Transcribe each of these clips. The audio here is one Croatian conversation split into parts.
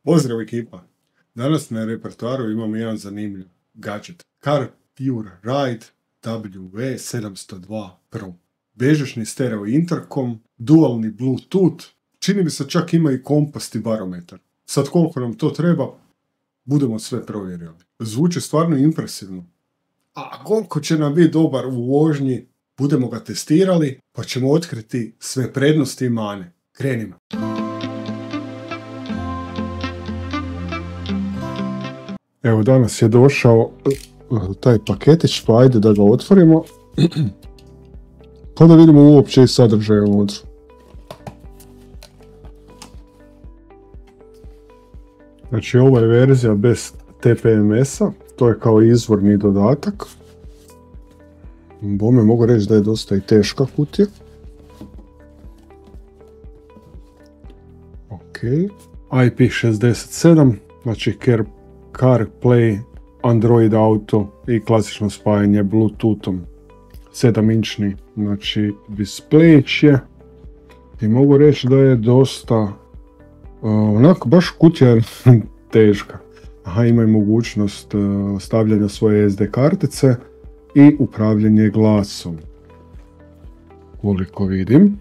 Pozdrav ekipa! Danas na repertoaru imamo jedan zanimljiv gadget. CarPure Ride WV702 Pro. Bežični stereo interkom, dualni Bluetooth, čini mi se čak ima i kompas i barometar. Sad koliko nam to treba, budemo sve provjerili. Zvuči stvarno impresivno. A koliko će nam biti dobar u vožnji, budemo ga testirali, pa ćemo otkriti sve prednosti i mane. Krenimo! Evo, danas je došao taj paketić, pa ajde da ga otvorimo. Pa da vidimo uopće i sadržaj unutra. Znači, ovo je verzija bez TPMS-a, to je kao izvorni dodatak. Bome mogu reći da je dosta i teška kutija. Ok, IP67, znači CarPlay, Android Auto i klasično spajanje Bluetoothom. 7-inčni, znači, displejić je. I mogu reći da je dosta, onako, baš kutija je teška. Aha, ima i mogućnost stavljanja svoje SD kartice i upravljanje glasom. Koliko vidim.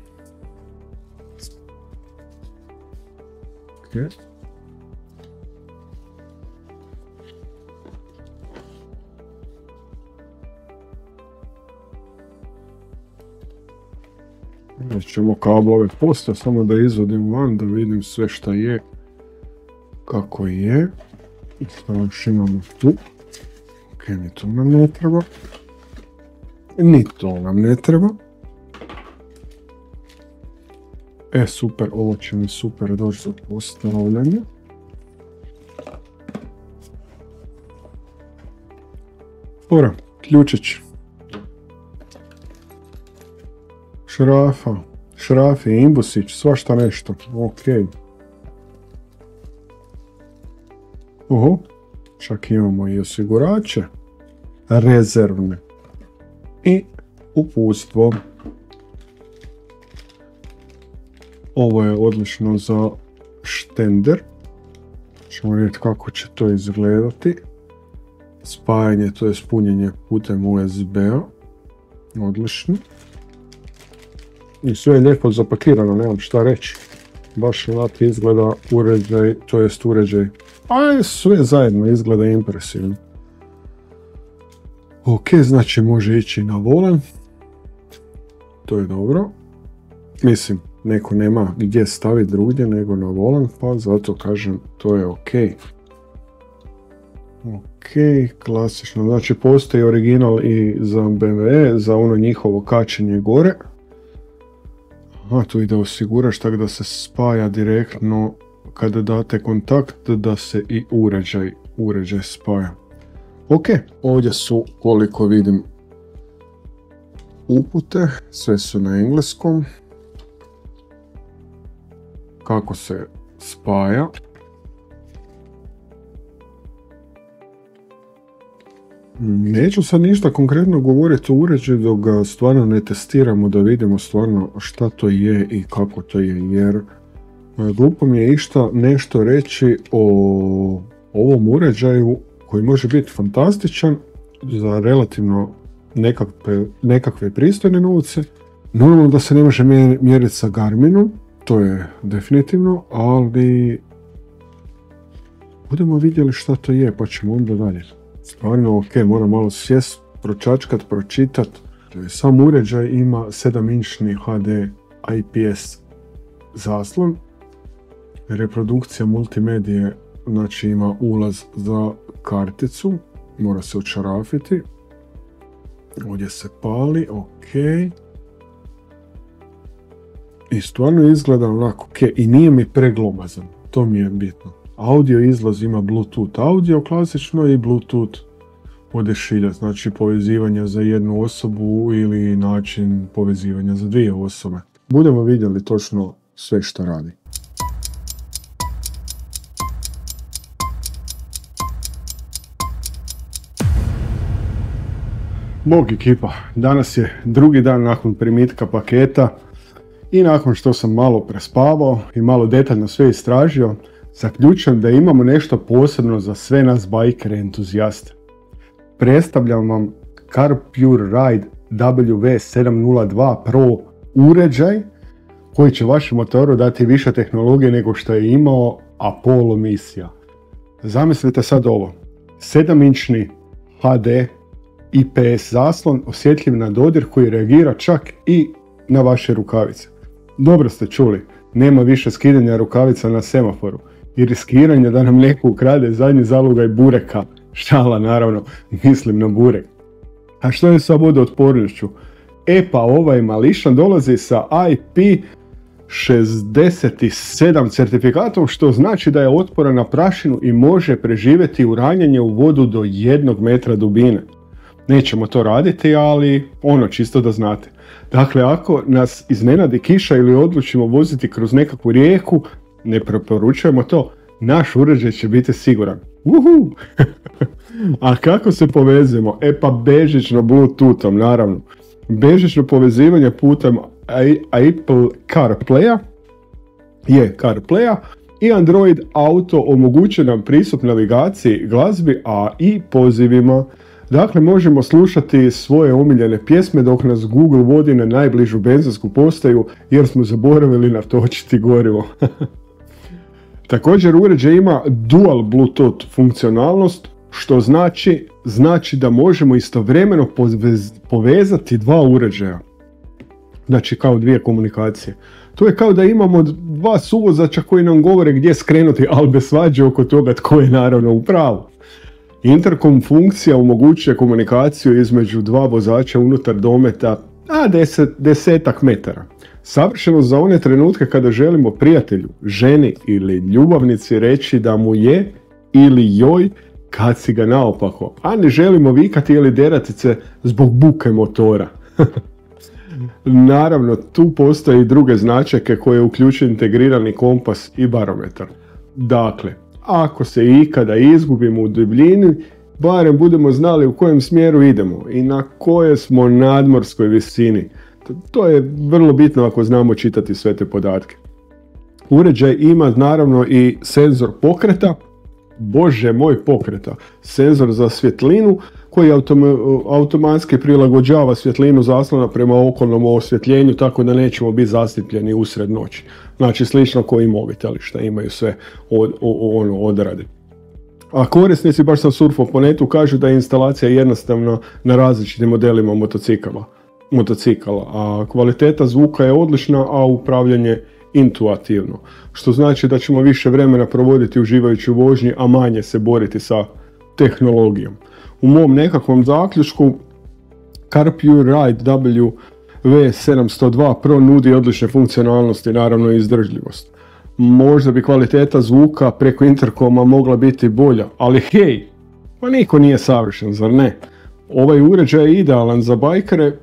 Okay. Ćemo kablove poslije, samo da izvodim van, da vidim sve šta je, kako je. I što još imamo tu. Ok, ni to nam ne treba. Ni to nam ne treba. Super, ovo će mi super doći za postavljanje. Fora, ključić. Šrafi, imbusić, svašta nešto. Ok. Čak imamo i osigurače. Rezervne. I uputstvo. Ovo je odlično za štender. Ćemo vidjeti kako će to izgledati. Spajanje, to je punjenje putem USB-a. Odlično. I sve je lijepo zapakirano, nemam šta reći. Baš ovako izgleda uređaj, to jest uređaj. A sve zajedno izgleda impresivno. Ok, znači može ići na volan. To je dobro. Mislim, neko nema gdje staviti drugdje nego na volan, pa zato kažem to je ok. Ok, klasično. Znači postoji original i za BMW, za ono njihovo kačenje gore. A tu ide osigurač, tako da se spaja direktno kada date kontakt, da se i uređaj spaja. Ok, ovdje su, koliko vidim, upute, sve su na engleskom. Kako se spaja. Neću sad ništa konkretno govoriti o uređaju dok ga stvarno ne testiramo, da vidimo stvarno šta to je i kako to je, jer glupo mi je išta nešto reći o ovom uređaju koji može biti fantastičan za relativno nekakve pristojne novce. Normalno da se ne može mjeriti sa Garminom, to je definitivno, ali budemo vidjeli šta to je, pa ćemo onda dalje. Stvarno ok, moram malo sjest, pročačkat, pročitat. Sam uređaj ima 7-inčni HD IPS zaslon. Reprodukcija multimedije, znači ima ulaz za karticu, mora se odšarafiti. Ovdje se pali, ok. I stvarno izgleda onako ok, i nije mi preglomazan, to mi je bitno. Audio izlaz ima Bluetooth audio klasično i Bluetooth odešiljak, znači povezivanja za jednu osobu ili način povezivanja za dvije osobe. Budemo vidjeli točno sve što radi. Bog ekipa, danas je drugi dan nakon primitka paketa i nakon što sam malo prespavao i malo detaljno sve istražio, zaključujem da imamo nešto posebno za sve nas bajkere entuzijaste. Predstavljam vam CarPure Ride WV702 Pro uređaj koji će vašem motoru dati više tehnologije nego što je imao Apollo misija. Zamislite sad ovo, 7-inčni HD IPS zaslon osjetljiv na dodir koji reagira čak i na vaše rukavice. Dobro ste čuli, nema više skidanja rukavica na semaforu i riskiranja da nam neko ukrade zadnji zalogaj bureka. Šala naravno, mislim na burek. A što je sa vodootpornošću? Pa ovaj mališan dolazi sa IP67 certifikatom, što znači da je otporan na prašinu i može preživjeti uranjanje u vodu do 1 metra dubine. Nećemo to raditi, ali čisto da znate. Dakle, ako nas iznenadi kiša ili odlučimo voziti kroz nekakvu rijeku, ne preporučujemo to, naš uređaj će biti siguran. Uhu! A kako se povezujemo? Pa bežično Bluetoothom, naravno. Bežično povezivanje putem Apple CarPlaya i Android Auto omogućuje nam pristup navigaciji, glazbi, a i pozivima. Dakle, možemo slušati svoje omiljene pjesme dok nas Google vodi na najbližu benzinsku postaju jer smo zaboravili natočiti gorivo. Također uređaj ima dual Bluetooth funkcionalnost, što znači da možemo istovremeno povezati dva uređaja. Znači kao dvije komunikacije. To je kao da imamo dva suvozača koji nam govore gdje skrenuti, ali bez svađe oko toga tko je naravno u pravu. Intercom funkcija omogućuje komunikaciju između dva vozača unutar dometa 10 metara. Savršeno za one trenutke kada želimo prijatelju, ženi ili ljubavnici reći da mu je ili joj kad si ga naopako, a ne želimo vikati ili derati se zbog buke motora. Naravno, tu postoje i druge značajke koje uključuju integrirani kompas i barometar. Dakle, ako se ikada izgubimo u dubljini, barem budemo znali u kojem smjeru idemo i na kojoj smo nadmorskoj visini. To je vrlo bitno ako znamo čitati sve te podatke. Uređaj ima naravno i senzor pokreta, bože moj pokreta, senzor za svjetlinu koji automatski prilagođava svjetlinu zaslona prema okolnom osvjetljenju tako da nećemo biti zasljepljeni usred noći. Znači slično kao i mobiteli što imaju sve odrade. A korisnici, baš sam surfao po netu, kažu da je instalacija jednostavna na različitim modelima motocikala, a kvaliteta zvuka je odlična, a upravljanje intuitivno, što znači da ćemo više vremena provoditi uživajući u vožnji, a manje se boriti sa tehnologijom. U mom nekakvom zaključku CarPure Ride WV702 Pro nudi odlične funkcionalnosti, naravno i izdržljivost. Možda bi kvaliteta zvuka preko interkoma mogla biti bolja, ali hej, pa niko nije savršen, zar ne? Ovaj uređaj je idealan za bajkere,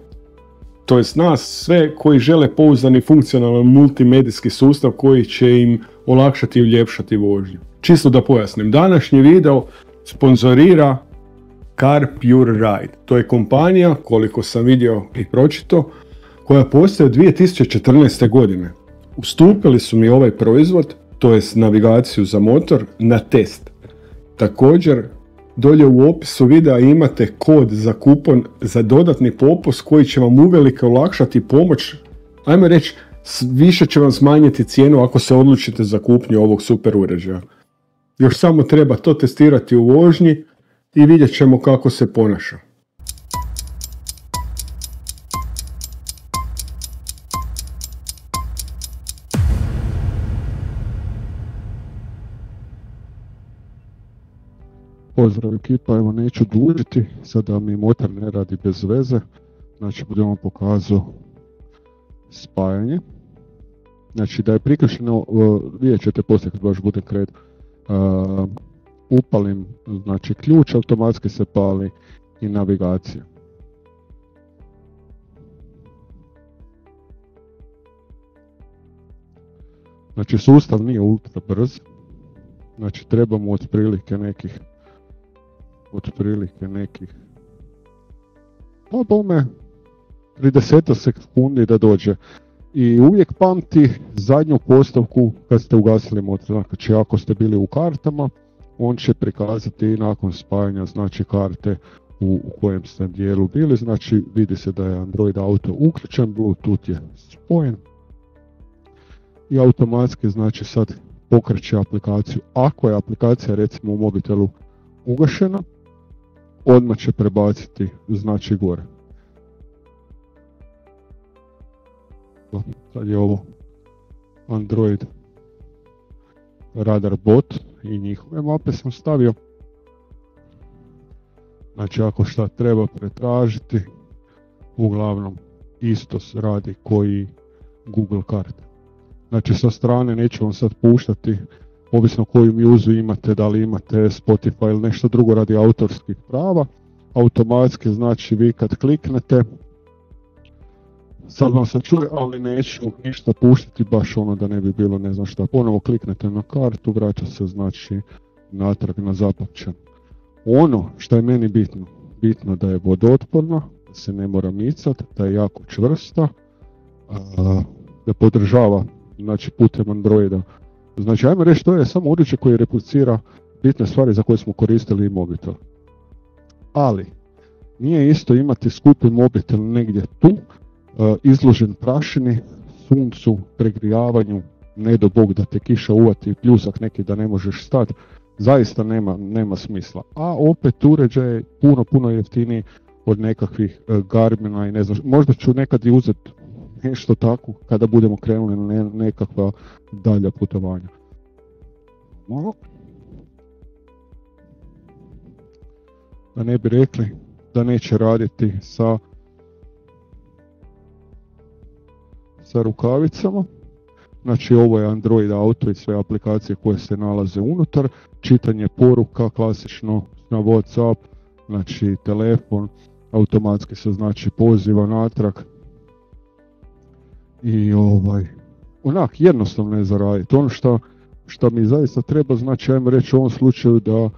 to jest nas sve koji žele pouzdani funkcionalan multimedijski sustav koji će im olakšati i uljepšati vožnju. Čisto da pojasnim, današnji video sponzorira CarPure Ride. To je kompanija, koliko sam vidio i pročito, koja postoji od 2014. godine. Ustupili su mi ovaj proizvod, to jest navigaciju za motor, na test. Također, dolje u opisu videa imate kod za kupon za dodatni popust koji će vam uvelike olakšati pomoć, ajmo reći, više će vam smanjiti cijenu ako se odlučite za kupnju ovog super uređaja. Još samo treba to testirati u vožnji i vidjet ćemo kako se ponaša. Pozdrav ekipa, evo neću dužiti, sada mi motor ne radi bez veze, znači budem vam pokazao spajanje. Znači da je priključeno, vidjet ćete poslije kad baš bude kret, upalim znači ključ, automatski se pali i navigacija. Znači sustav nije ultra brz, znači trebamo otprilike nekih pa bome 30 sekundi da dođe I uvijek pamti zadnju postavku kad ste ugasili motor. Znači ako ste bili u kartama, on će prikazati nakon spajanja znači karte u kojem ste dijelu bili. Znači vidi se da je Android Auto uključen, Bluetooth je spojen i automatski znači sad pokreće aplikaciju. Ako je aplikacija recimo u mobitelu ugašena, odmah će prebaciti znači gore. Sad je ovo Android Radar Bot i njihove mape sam stavio. Znači ako šta treba pretražiti, uglavnom isto radi koji Google karte. Znači sa strane neću vam sad puštati, ovisno koju muzu imate, da li imate Spotify ili nešto drugo radi autorskih prava. Automatski znači vi kad kliknete, sad vam se čuje, ali neću ništa puštati baš ono da ne bi bilo ne znam šta. Ponovo kliknete na kartu, vraća se znači natrag na zapamćen. Ono što je meni bitno da je vodootporna, da se ne mora micati, da je jako čvrsta, da podržava znači putem Androida. Znači ajmo reći to je samo uređaj koji replicira bitne stvari za koje smo koristili i mobitel. Ali nije isto imati skupi mobitel negdje tu, izložen prašini, suncu, pregrijavanju, ne do Bog da te kiša uvati, pljusak neki da ne možeš stati, zaista nema smisla. A opet uređaj je puno jeftiniji od nekakvih Garmina i ne znam, možda ću nekad i uzeti nešto tako kada budemo krenuli na nekakva dalja putovanja. Malo. Da ne bi rekli da neće raditi sa rukavicama. Znači ovo je Android Auto i sve aplikacije koje se nalaze unutar. Čitanje poruka klasično na WhatsApp, znači telefon, automatski se znači poziva natrag. I onak jednostavno je za raditi. Ono što mi zaista treba, znači ajmo reći u ovom slučaju da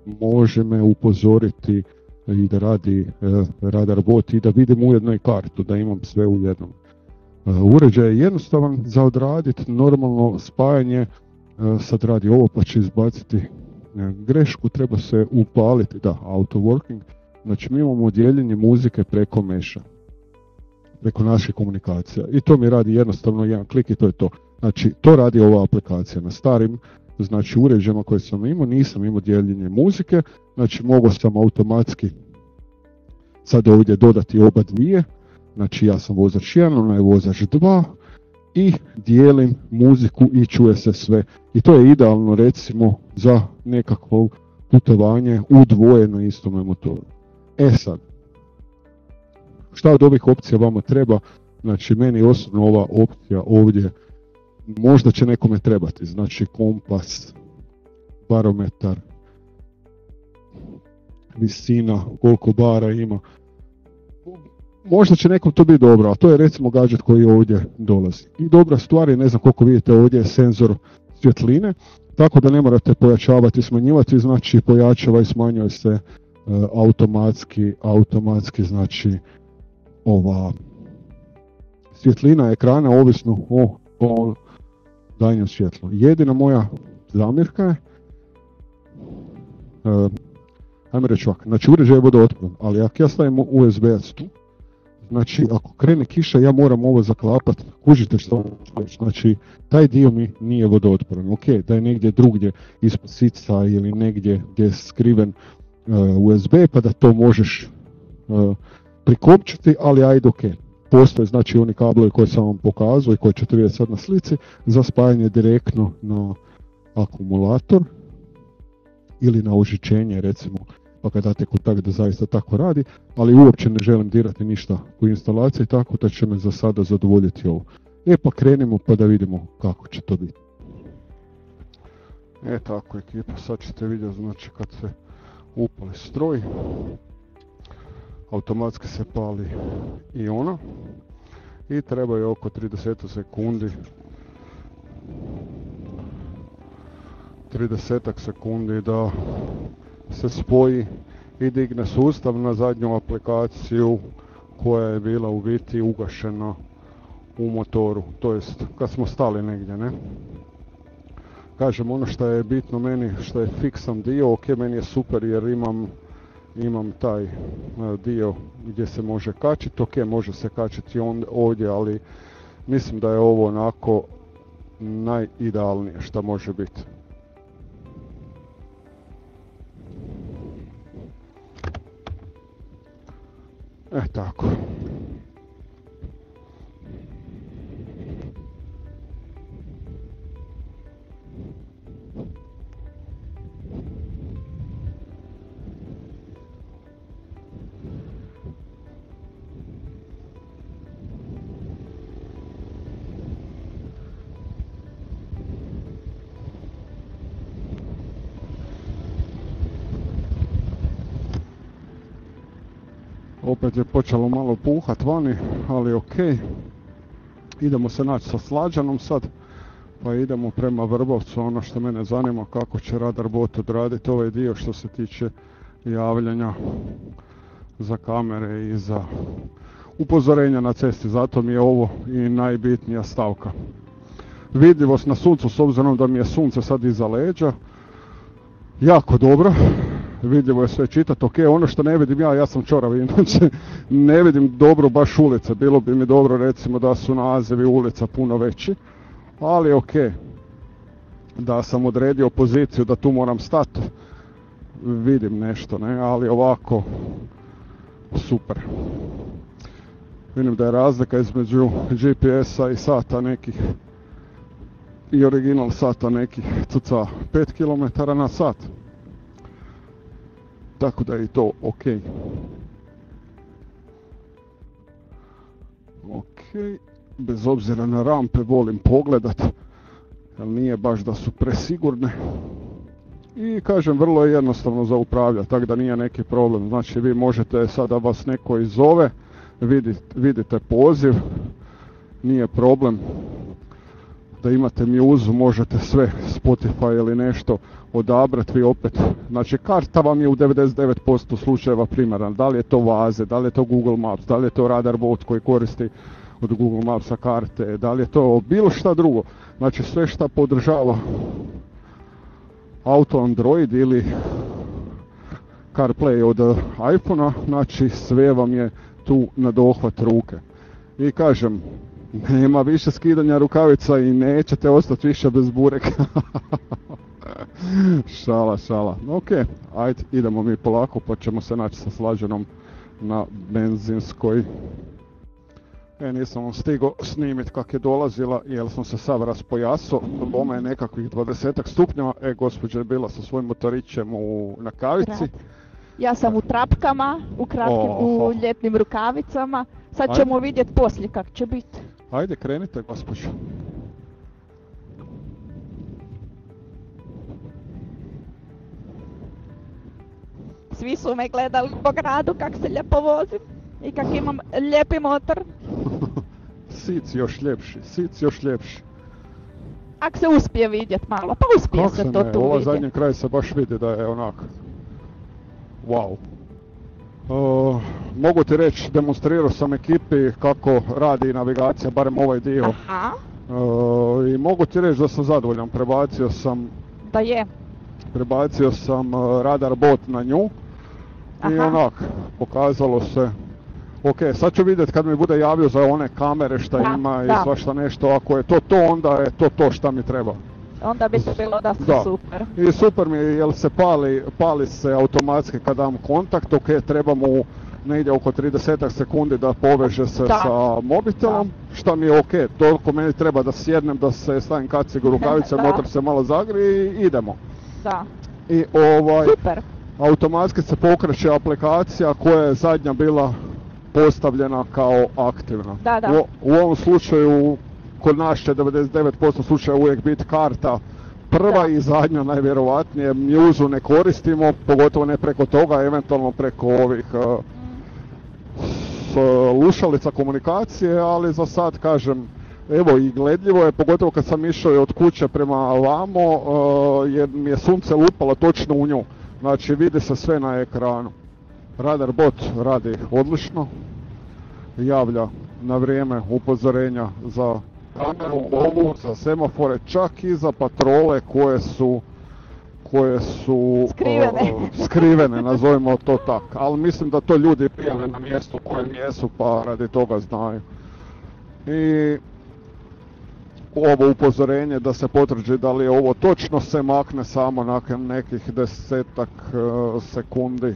može me upozoriti i da radi radar bot i da vidim ujedno i kartu, da imam sve u jednom. Uređaj je jednostavan za odraditi, normalno spajanje, sad radi ovo pa će izbaciti grešku, treba se upaliti, da, auto working, znači mi imamo dijeljenje muzike preko meša, preko naših komunikacija i to mi radi jednostavno jedan klik i to je to. Znači to radi ova aplikacija. Na starim znači uređajima koje sam imao nisam imao dijeljenje muzike, znači mogao sam automatski sad ovdje dodati oba dvije, znači ja sam vozač 1, ona je vozač 2 i dijelim muziku i čuje se sve. I to je idealno recimo za nekakvo putovanje u dvoje na istome motoru. E sad, šta od ovih opcija vama treba? Znači meni osobno ova opcija ovdje možda će nekome trebati, znači kompas, barometar, visina, koliko bara ima. Možda će nekom to biti dobro, a to je recimo gadget koji ovdje dolazi. I dobra stvar je, ne znam koliko vidite ovdje je senzor svjetline, tako da ne morate pojačavati i smanjivati, znači pojačava i smanjuje se automatski znači ova svjetlina ekrana ovisno o daljnjem svjetlu. Jedina moja zamjerka je, ajmo reći ovako, znači uređaj je vodootporan, ali ako ja stavim USB-ac tu, znači ako krene kiša ja moram ovo zaklapati, kužite što, znači taj dio mi nije vodootporan. Ok, da je negdje drugdje ispod sica ili negdje gdje je skriven USB pa da to možeš prikopčiti, ali ajde ok. Postoje znači oni kablovi koje sam vam pokazao i koje ćete vidjeti sad na slici za spajanje direktno na akumulator ili na užičenje recimo, pa kad date kontakt da zaista tako radi, ali uopće ne želim dirati ništa u instalaciji, tako da će me za sada zadovoljiti ovo. Pa krenemo pa da vidimo kako će to biti. Tako ekipa, sad ćete vidjeti znači kad se upali stroj, automatski se pali i ona i treba je oko 30 sekundi da se spoji i digne sustav na zadnju aplikaciju koja je bila u biti ugašena u motoru, to jest kad smo stali negdje, ne? Kažem, ono što je bitno meni, što je fiksan dio, ok, meni je super jer imam taj dio gdje se može kačiti, ok, može se kačiti ovdje, ali mislim da je ovo onako najidealnije što može biti. Tako. Opet je počelo malo puhat vani, ali ok. Idemo se naći sa Slađanom sad, pa idemo prema Vrbovcu. Ono što mene zanima, kako će Radar Bot odraditi ovaj dio što se tiče javljanja za kamere i za upozorenja na cesti. Zato mi je ovo i najbitnija stavka. Vidljivost na suncu, s obzirom da mi je sunce sad iza leđa, jako dobro. Vidljivo je sve čitati, ok, ono što ne vidim ja sam čorav, inače ne vidim dobro baš ulice, bilo bi mi dobro recimo da su nazivi ulica puno veći, ali ok, da sam odredio poziciju da tu moram stati, vidim nešto, ne, ali ovako, super. Vidim da je razlika između GPS-a i sata nekih, i original sata nekih cca 5 km na sat. Tako da je i to ok. Ok, bez obzira na rampe volim pogledat, jer nije baš da su presigurne. I kažem, vrlo je jednostavno za upravljati, tako da nije neki problem. Znači vi možete sada vas neko izove, vidite poziv, nije problem. Da imate muzu, možete sve, Spotify ili nešto odabrati, vi opet, znači karta vam je u 99% slučajeva primarna, da li je to Vaze, da li je to Google Maps, da li je to Radar Bot koji koristi od Google Mapsa karte, da li je to bilo šta drugo, znači sve šta podržava auto Android ili CarPlay od iPhone-a, znači sve vam je tu na dohvat ruke. I kažem, nema više skidanja rukavica i nećete ostati više bez bureka. Šala. Ok, ajde, idemo mi polako pa ćemo se naći sa Slađanom na benzinskoj. Nisam vam stigao snimit kak je dolazila jer sam se sav raspojasao. Bome je nekakvih 20 stupnjeva. Gospođa je bila sa svojim motorićem na kavici. Ja sam u trapkama, u ljetnim rukavicama. Sad ćemo vidjeti poslije kak će biti. Ajde, krenite, gospođo. Svi su me gledali po gradu kak se lijepo vozim i kak imam lijepi motor. Sic još ljepši. Ak se uspije vidjet malo, pa uspije se to tu vidjet. Ova zadnji kraj se baš vidi da je onak, wow. Mogu ti reći, demonstrirao sam ekipi kako radi navigacija, barem ovaj dio. Aha. I mogu ti reći da sam zadovoljan, prebacio sam Radar Bot na nju. Aha. I onak, pokazalo se. Ok, sad ću vidjeti kad mi bude javio za one kamere šta ima i svašta nešto, ako je to onda je to šta mi treba. Onda bi se bilo da su super. I super mi je jer se pali se automatski kad dam kontakt, ok, treba mu negdje oko 30 sekundi da poveže se sa mobitelom, šta mi je ok, toliko meni treba da sjednem, da se stavim kacigu rukavice, motor se malo zagrije i idemo. Da. I super. Automatski se pokreće aplikacija koja je zadnja bila postavljena kao aktivna. Da. U ovom slučaju, kod nas će 99% slučaja uvijek biti karta prva i zadnja najvjerovatnije. Muzu ne koristimo, pogotovo ne preko toga, eventualno preko ovih slušalica komunikacije, ali za sad kažem, evo i gledljivo je, pogotovo kad sam išao od kuće prema vamo, jer mi je sunce lupalo točno u nju. Znači vidi se sve na ekranu. Radar Bot radi odlično, javlja na vrijeme upozorenja za kameru, ovu, za semafore, čak i za patrole koje su skrivene, nazovimo to tako. Ali mislim da to ljudi prijave na mjestu kojem jesu, pa radi toga znaju. I ovo upozorenje da se potvrdi da li je ovo točno se makne samo nakon nekih 10-ak sekundi,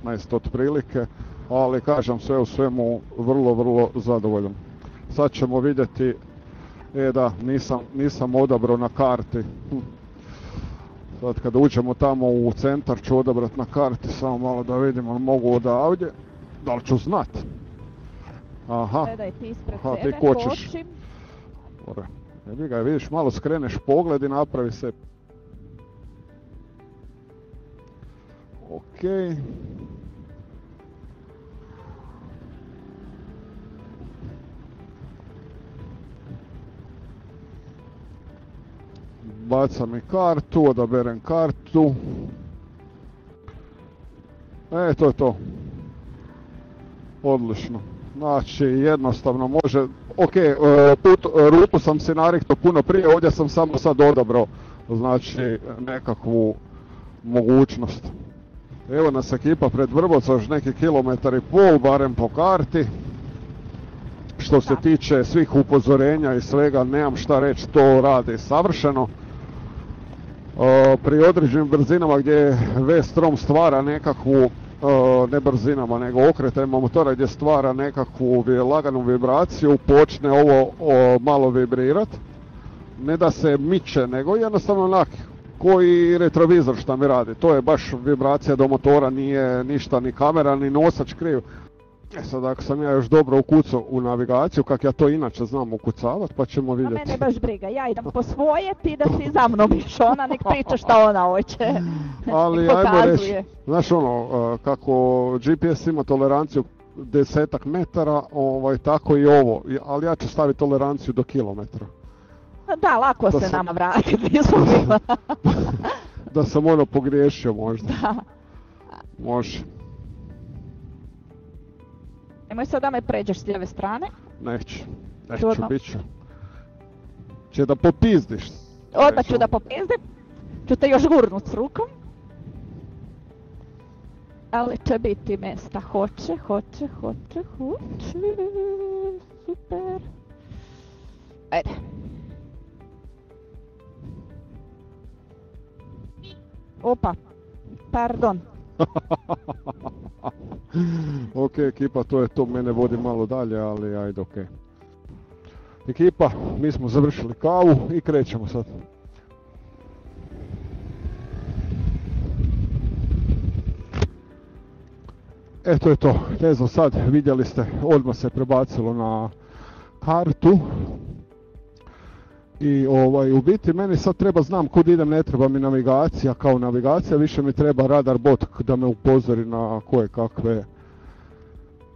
15 otprilike, ali kažem sve u svemu vrlo zadovoljan. Sad ćemo vidjeti, da, nisam odabrao na karti. Sad kad uđemo tamo u centar ću odabrati na karti, samo malo da vidimo, mogu odavdje, da li ću znat? Aha, gledaj ti ispred ti sebe, kočiš. kočim. Jebi ga, vidiš, malo skreneš pogled i napravi se. Ok. Bacam i kartu, odaberem kartu. To je to. Odlično. Znači, jednostavno može... Ok, rutu sam si narihtao puno prije, ovdje sam samo sad odabrao, znači, nekakvu mogućnost. Evo nas ekipa pred Vrbovcem, još neki 1,5 km, barem po karti. Što se tiče svih upozorenja i svega, nemam šta reći, to radi savršeno. Pri određenim brzinama gdje V-strom stvara nekakvu, ne brzinama, nego okretajima motora gdje stvara nekakvu laganu vibraciju, počne ovo malo vibrirat. Ne da se miče, nego jednostavno onak, koji retrovizor šta mi radi. To je baš vibracija do motora, nije ništa, ni kamera, ni nosač kriv. Sad ako sam ja još dobro ukucao u navigaciju, kak ja to inače znam ukucavat, pa ćemo vidjeti. A mene baš briga, ja idem po svoje, ti da si za mnom iš, ona nek priča šta ona hoće. Ali ajmo reći, znaš ono, kako GPS ima toleranciju 10 metara, tako i ovo, ali ja ću staviti toleranciju do kilometra. Da, lako se nama vratiti, da sam ono pogriješio možda. Da. Može. Nemoj sad da me pređeš s lijeve strane. Neću, bit ću. Če da popizdiš. Odmah ću da popizdim. Ću te još gurnut s rukom. Ali će biti mjesta. Hoće. Super. Ajde. Opa. Pardon. Ok, ekipa, to je to, mene vodi malo dalje, ali ajde, ok. Ekipa, mi smo završili kavu i krećemo sad. To je to, ne znam sad, vidjeli ste, odmah se prebacilo na kartu. I u biti meni sad treba, znam kud idem, ne treba mi navigacija kao navigacija, više mi treba radar bot da me upozori na koje kakve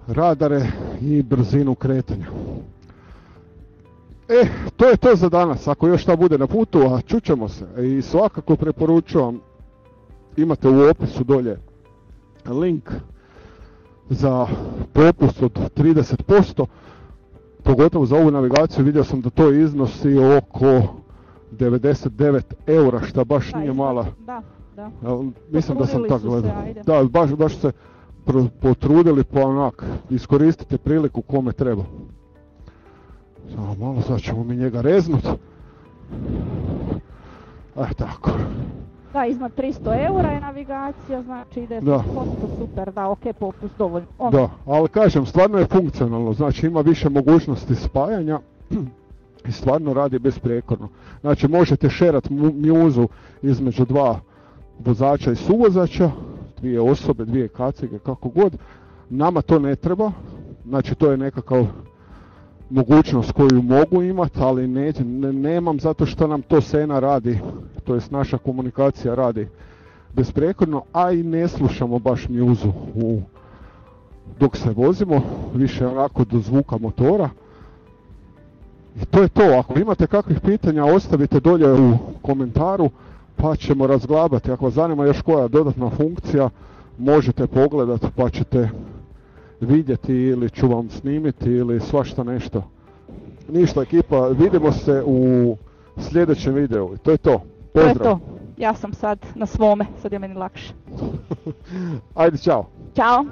radare i brzinu kretanja. To je to za danas, ako još šta bude na putu, a čućemo se. I svakako preporučujem, imate u opisu dolje link za popust od 30%. Pogotovo za ovu navigaciju, vidio sam da to iznosi oko 99 eura, što baš nije mala. Da. Mislim da sam tako gledao. Da, baš se potrudili, pa onak, iskoristite priliku kome treba. Samo malo, sad ćemo mi njega reznut. Tako. Da, iznad 300 eura je navigacija, znači ide super, da, ok, popust dovoljno. Da, ali kažem, stvarno je funkcionalno, znači ima više mogućnosti spajanja i stvarno radi besprijekorno. Znači možete šerat mjuzu između dva vozača i suvozača, dvije osobe, dvije kacige, kako god. Nama to ne treba, znači to je nekakav mogućnost koju mogu imati, ali nemam zato što nam to Sena radi, to jest naša komunikacija radi besprijekorno, a i ne slušamo baš mjuzu dok se vozimo, više onako do zvuka motora. I to je to, ako imate kakvih pitanja ostavite dolje u komentaru pa ćemo razglabati. Ako vas zanima još koja dodatna funkcija možete pogledati pa ćete vidjeti ili ću vam snimiti ili svašta nešto. Ništa ekipa, vidimo se u sljedećem videu. To je to. Pozdrav. To je to. Ja sam sad na svome, sad je meni lakše. Ajde, čao. Ćao.